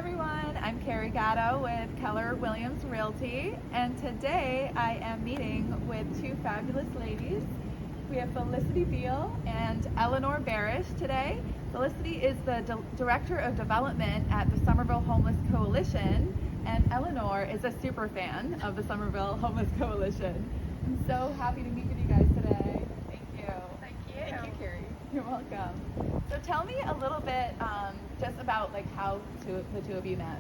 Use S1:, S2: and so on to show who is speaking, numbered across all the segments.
S1: everyone, I'm Carrie Gatto with Keller Williams Realty, and today I am meeting with two fabulous ladies. We have Felicity Beal and Ellenor Barish today. Felicity is the Director of Development at the Somerville Homeless Coalition, and Ellenor is a super fan of the Somerville Homeless Coalition. I'm so happy to meet with you guys today. Thank you.
S2: Thank you.
S1: Thank you, Carrie. You're welcome. So tell me a little bit just about like how the two of you met.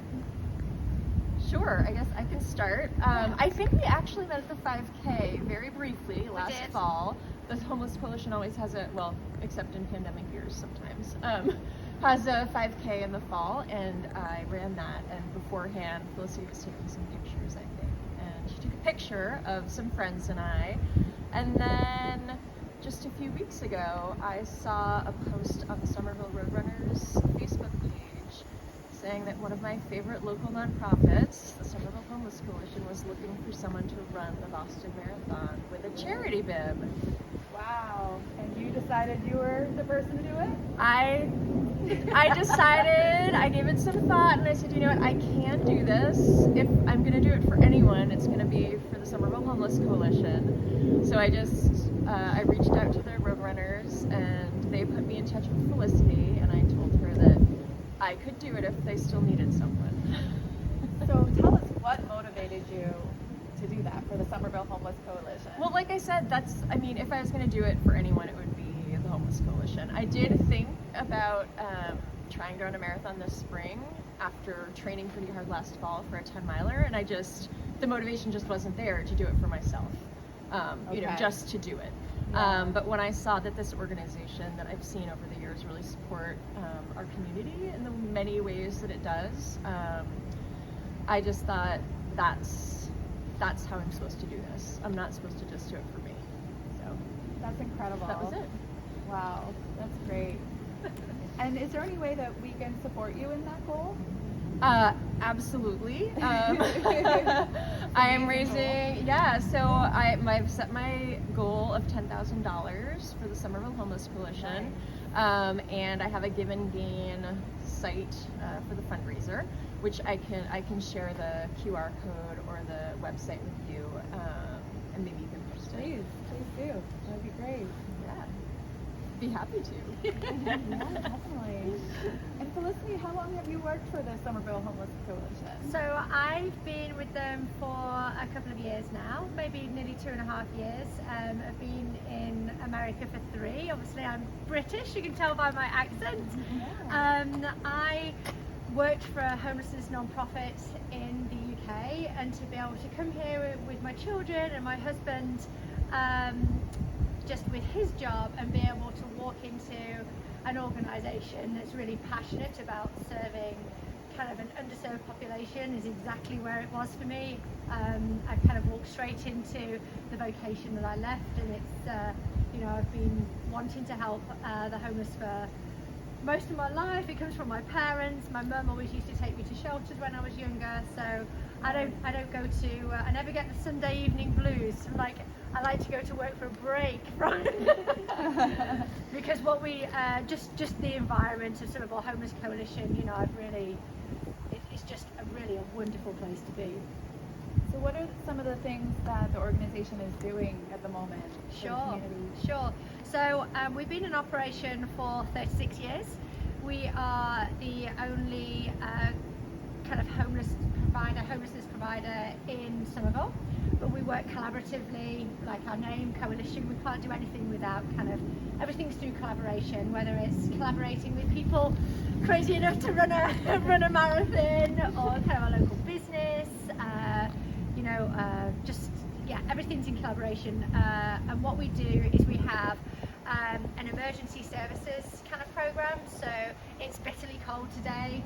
S2: Sure, I guess I can start. I think we actually met at the 5K very briefly last fall. The Homeless Coalition always has a, well, except in pandemic years sometimes, has a 5K in the fall, and I ran that, and beforehand Felicity was taking some pictures, I think, and she took a picture of some friends and I, and then just a few weeks ago I saw a post on the Somerville Roadrunners Facebook page saying that one of my favorite local nonprofits, the Somerville Homeless Coalition, was looking for someone to run the Boston Marathon with a charity bib.
S1: Wow. And you decided you were the person to do it?
S2: I decided, I gave it some thought, and I said, you know what, I can do this. If I'm going to do it for anyone, it's going to be for the Somerville Homeless Coalition. So I reached out to the Roadrunners, and they put me in touch with Felicity, and I told her that I could do it if they still needed someone.
S1: So tell us what motivated you to do that for the Somerville Homeless Coalition.
S2: Well, like I said, if I was going to do it for anyone, it would be the Homeless Coalition. I did think about trying to run a marathon this spring after training pretty hard last fall for a 10-miler, and the motivation just wasn't there to do it for myself, just to do it.
S1: Yeah.
S2: But when I saw that this organization that I've seen over the years really support our community in the many ways that it does, I just thought that's how I'm supposed to do this. I'm not supposed to just do it for me. So
S1: that's incredible.
S2: that was it.
S1: Wow, that's great. And is there any way that we can support you in that goal?
S2: Absolutely. I am raising, so I've set my goal of $10,000 for the Somerville Homeless Coalition, and I have a Give and Gain site for the fundraiser, which I can share the QR code or the website with you, and maybe you can post it.
S1: Please do. That would be great.
S2: Yeah, be happy to.
S1: Yeah, definitely. And Felicity, how long have you worked for the Somerville Homeless Coalition?
S3: So I've been with them for a couple of years now, maybe nearly 2.5 years. I've been in America for 3. Obviously I'm British, you can tell by my accent.
S1: Yeah.
S3: I worked for a homelessness non-profit in the UK, and to be able to come here with my children and my husband, just with his job, and be able to walk into an organisation that's really passionate about serving kind of an underserved population is exactly where it was for me. I kind of walked straight into the vocation that I left, and it's I've been wanting to help the homeless for most of my life. It comes from my parents. My mum always used to take me to shelters when I was younger, so I never get the Sunday evening blues. I like to go to work for a break from because what we just the environment of Somerville Homeless Coalition, it's just a wonderful place to be.
S1: So what are some of the things that the organization is doing at the moment for the community?
S3: Sure. So we've been in operation for 36 years. We are the only kind of homelessness provider in Somerville, but we work collaboratively, like our name, Coalition. We can't do anything without everything's through collaboration, whether it's collaborating with people crazy enough to run a marathon, or kind of a local business, everything's in collaboration. And what we do is we have an emergency services kind of program. So it's bitterly cold today,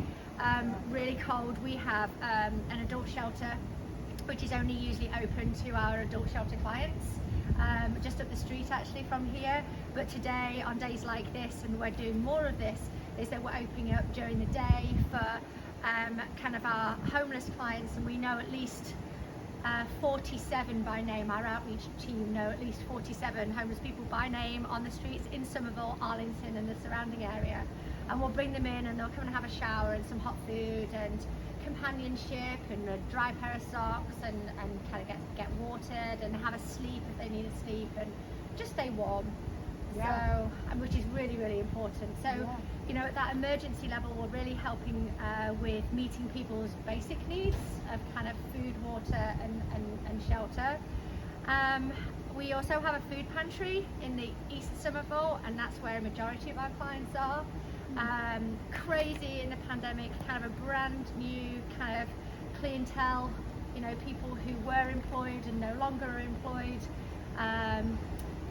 S3: really cold. We have an adult shelter, which is only usually open to our adult shelter clients, just up the street actually from here. But today, on days like this, and we're doing more of this, is that we're opening up during the day for kind of our homeless clients, and we know at least 47 by name. Our outreach team know at least 47 homeless people by name on the streets in Somerville, Arlington and the surrounding area. and we'll bring them in and they'll come and have a shower and some hot food and companionship and a dry pair of socks and kind of get watered and have a sleep if they need a sleep and just stay warm. So, which is really, really important. So, you know, at that emergency level, we're really helping with meeting people's basic needs of kind of food, water, and shelter. We also have a food pantry in the East Somerville, and that's where a majority of our clients are. Crazy in the pandemic, kind of a brand new kind of clientele, you know, people who were employed and no longer are employed.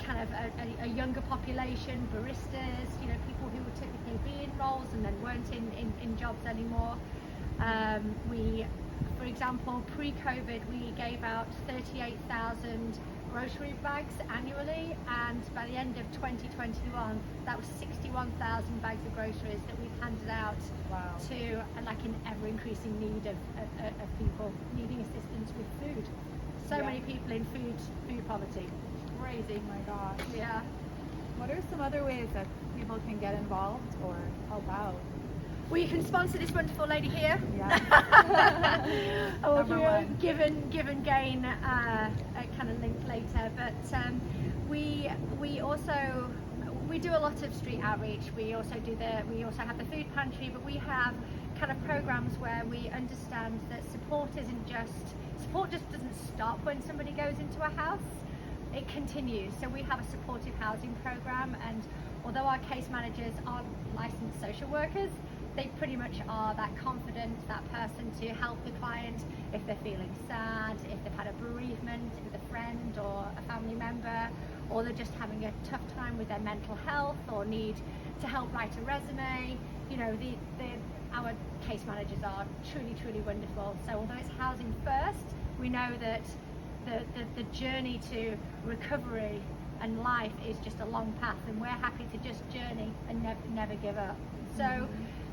S3: Kind of a younger population, baristas, you know, people who would typically be in roles and then weren't in jobs anymore. For example, pre-COVID, we gave out 38,000 grocery bags annually, and by the end of 2021, that was 61,000 bags of groceries that we've handed out to like an ever-increasing need of people needing assistance with food. So many people in food poverty. Crazy.
S1: Oh my gosh.
S3: Yeah.
S1: What are some other ways that people can get involved or help out?
S3: Well, you can sponsor this wonderful lady here.
S1: Yeah.
S3: Or give and gain a kind of link later. But we also do a lot of street outreach. We also have the food pantry, but we have kind of programs where we understand that support just doesn't stop when somebody goes into a house. It continues. So we have a supportive housing program, and although our case managers aren't licensed social workers, they pretty much are that confident, that person to help the client if they're feeling sad, if they've had a bereavement with a friend or a family member, or they're just having a tough time with their mental health or need to help write a resume. You know, our case managers are truly, truly wonderful. So although it's housing first, we know that the journey to recovery and life is just a long path, and we're happy to just journey and never give up. So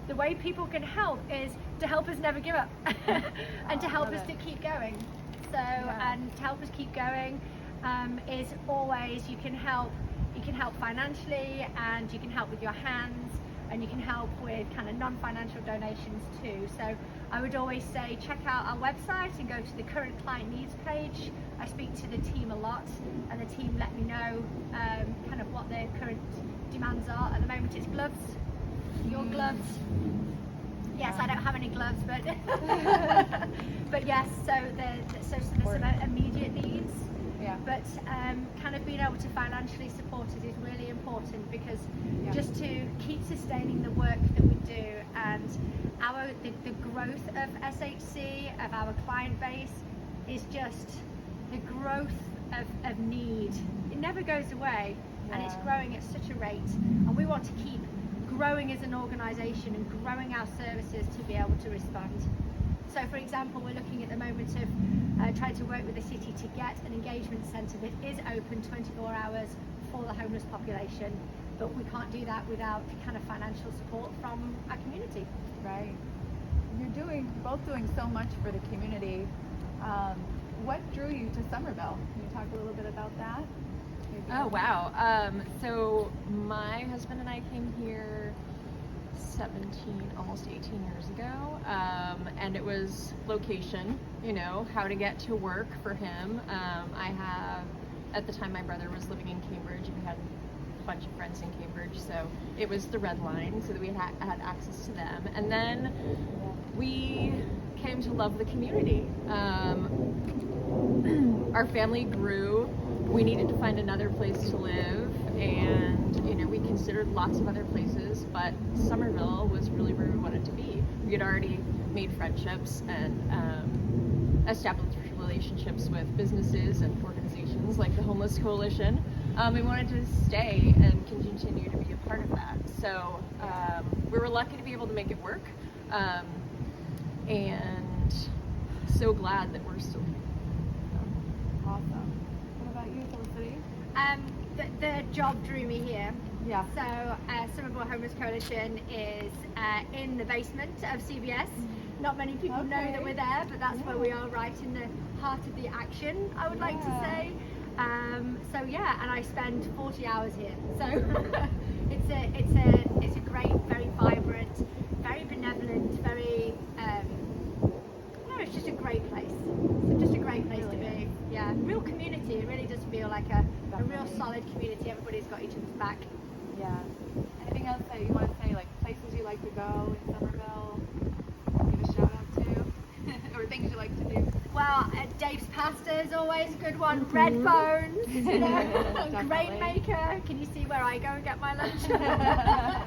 S3: the way people can help is to help us never give up and to help us to keep going. So and to help us keep going is always you can help financially, and you can help with your hands, and you can help with kind of non-financial donations too. So I would always say check out our website and go to the current client needs page. I speak to the team a lot, and the team let me know kind of what their current demands are. At the moment it's gloves, your gloves. Yes, I don't have any gloves, but but yes, so there's some immediate needs.
S1: Yeah.
S3: But kind of being able to financially support it is really important, because just to keep sustaining the work that we do, and the growth of SHC, of our client base, is just the growth of need. It never goes away, and it's growing at such a rate, and we want to keep growing as an organisation and growing our services to be able to respond. So for example, we're looking at the moment of trying to work with the city to get an engagement centre that is open 24 hours for the homeless population, but we can't do that without kind of financial support from our community.
S1: Right. You're both doing so much for the community. What drew you to Somerville? Can you talk a little bit about that?
S2: Oh wow. So my husband and I came here almost 18 years ago, and it was location, you know, how to get to work for him. At the time my brother was living in Cambridge, and we had a bunch of friends in Cambridge, so it was the Red Line, so that we had access to them. And then we came to love the community. Our family grew. We needed to find another place to live, and you know, we considered lots of other places, but Somerville was really where we wanted to be. We had already made friendships and established relationships with businesses and organizations like the Homeless Coalition. We wanted to stay and continue to be a part of that. So we were lucky to be able to make it work, and so glad that we're still here.
S1: Awesome. What about you, Felicity?
S3: The job drew me here.
S1: Yeah.
S3: So Somerville Homeless Coalition is in the basement of CBS. Not many people know that we're there, but that's where we are, right in the heart of the action, I would like to say. So yeah, and I spend 40 hours here. So it's a great, very vibrant, very benevolent, very, no, it's just a great place. It's just a great place to be. Yeah, real community. It really does feel like a real solid community. Everybody's got each other's back.
S1: Yeah. Anything else that you want to say, like places you like to go in Somerville? Give a shout out to, or things you like to do.
S3: Well, Dave's Pasta is always a good one. Red Bones, you know, great maker. Can you see where I go and get my lunch?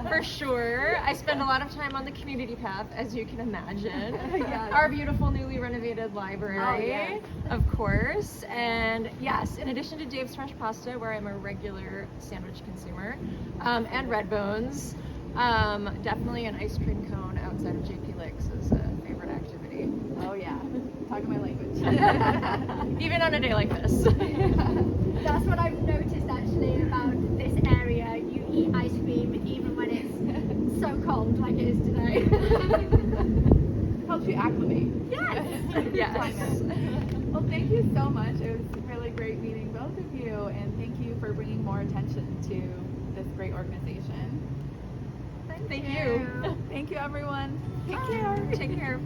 S2: For sure. I spend a lot of time on the community path, as you can imagine.
S3: Yeah.
S2: Our beautiful newly renovated library,
S3: Oh, yes.
S2: of course. And yes, in addition to Dave's Fresh Pasta, where I'm a regular sandwich consumer, and Red Bones, definitely an ice cream cone outside of JP Licks is a favorite activity.
S1: Oh yeah, talking my language.
S2: Even on a day like this.
S3: That's what I've noticed actually about this area. You eat ice cream even when it's so cold like it is today.
S1: Helps you acclimate.
S3: Yes.
S2: Yes.
S1: Well, thank you so much. It was really great meeting both of you, and thank you for bringing more attention to this great organization.
S2: Thank you.
S1: Thank you, everyone. Take care.
S2: Take care.